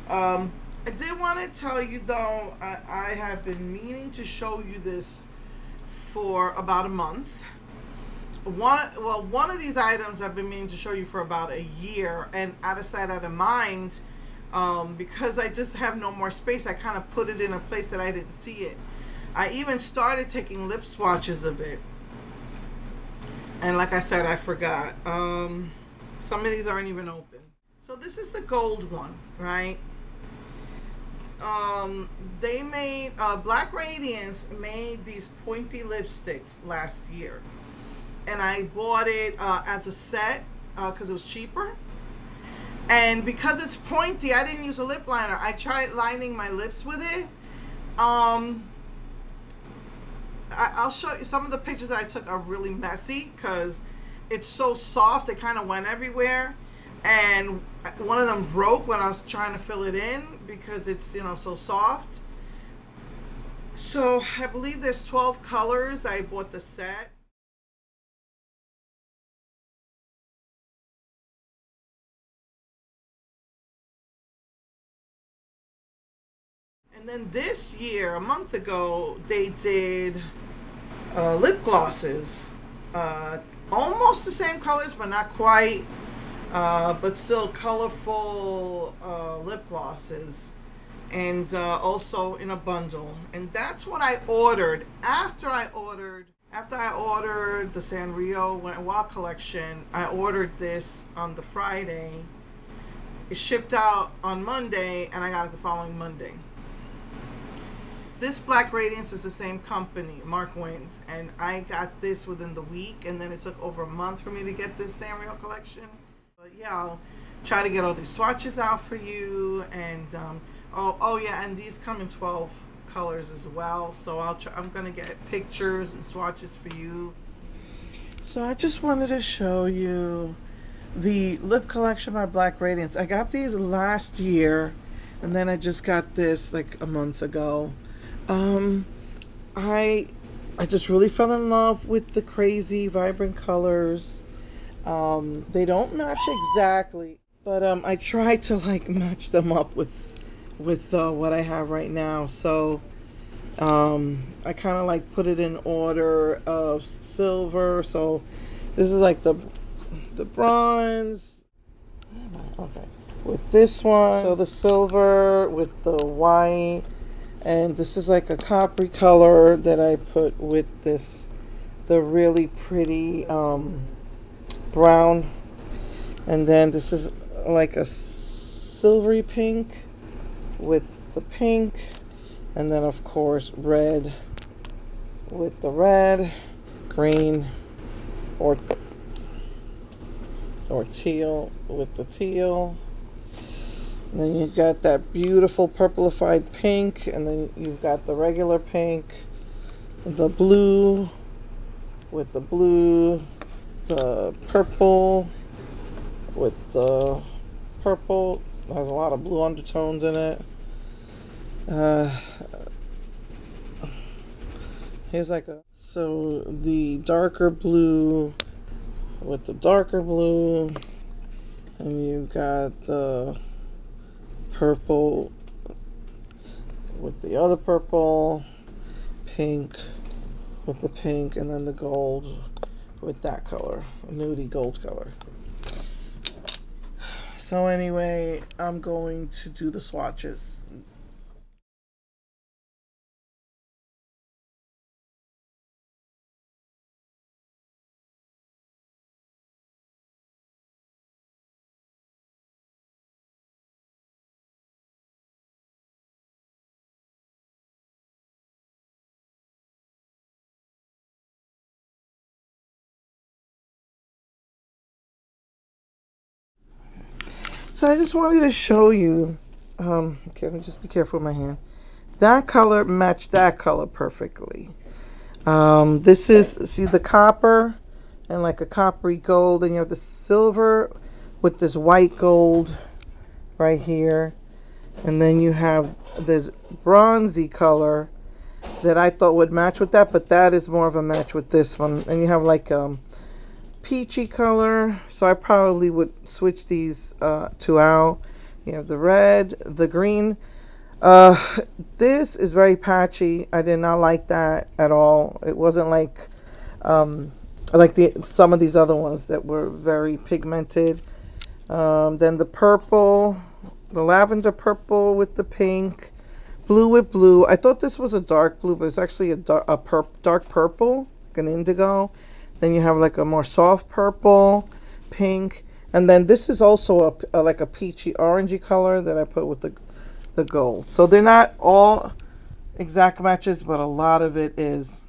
I did want to tell you though, I have been meaning to show you this for about a month. One of these items I've been meaning to show you for about a year, and out of sight, out of mind, because I just have no more space, I kind of put it in a place that I didn't see it. I even started taking lip swatches of it, and like I said, I forgot. Some of these aren't even open. So this is the gold one, right? They made Black Radiance made these pointy lipsticks last year, and I bought it as a set because it was cheaper. And because it's pointy, I didn't use a lip liner. I tried lining my lips with it. I'll show you some of the pictures that I took are really messy because it's so soft. It kind of went everywhere, and one of them broke when I was trying to fill it in because it's, you know, so soft. So I believe there's 12 colors. I bought the set. And then this year, a month ago, they did lip glosses. Almost the same colors, but not quite. But still colorful lip glosses. And also in a bundle. And that's what I ordered. After I ordered the Sanrio Wet n Wild collection, I ordered this on the Friday. It shipped out on Monday, and I got it the following Monday. This Black Radiance is the same company, Mark Wayne's, and I got this within the week, and then it took over a month for me to get this Sanrio collection. But yeah, I'll try to get all these swatches out for you, and oh yeah, and these come in 12 colors as well. So I'm gonna get pictures and swatches for you. So I just wanted to show you the lip collection by Black Radiance. I got these last year, and then I just got this like a month ago. I just really fell in love with the crazy vibrant colors. They don't match exactly, but I try to like match them up with what I have right now. So I kind of like put it in order of silver. So this is like the bronze. Okay, with this one. So the silver with the white. And this is like a coppery color that I put with this, the really pretty brown. And then this is like a silvery pink with the pink. And then of course red with the red, green or teal with the teal. And then you've got that beautiful purplified pink, and then you've got the regular pink, the blue with the blue, the purple with the purple. There's a lot of blue undertones in it. Here's like so the darker blue with the darker blue, and you've got the purple with the other purple, pink with the pink, and then the gold with that color, a nudie gold color. So anyway, I'm going to do the swatches. So I just wanted to show you, okay, let me just be careful with my hand. That color matched that color perfectly. This is, see the copper and like a coppery gold, and you have the silver with this white gold right here. And then you have this bronzy color that I thought would match with that, but that is more of a match with this one. And you have like peachy color, so I probably would switch these two out. You have the red, the green. This is very patchy. I did not like that at all. It wasn't like some of these other ones that were very pigmented. Then the purple, the lavender purple with the pink, blue with blue. I thought this was a dark blue, but it's actually a dark purple, like an indigo. Then you have like a more soft purple, pink, and then this is also like a peachy orangey color that I put with the gold. So they're not all exact matches, but a lot of it is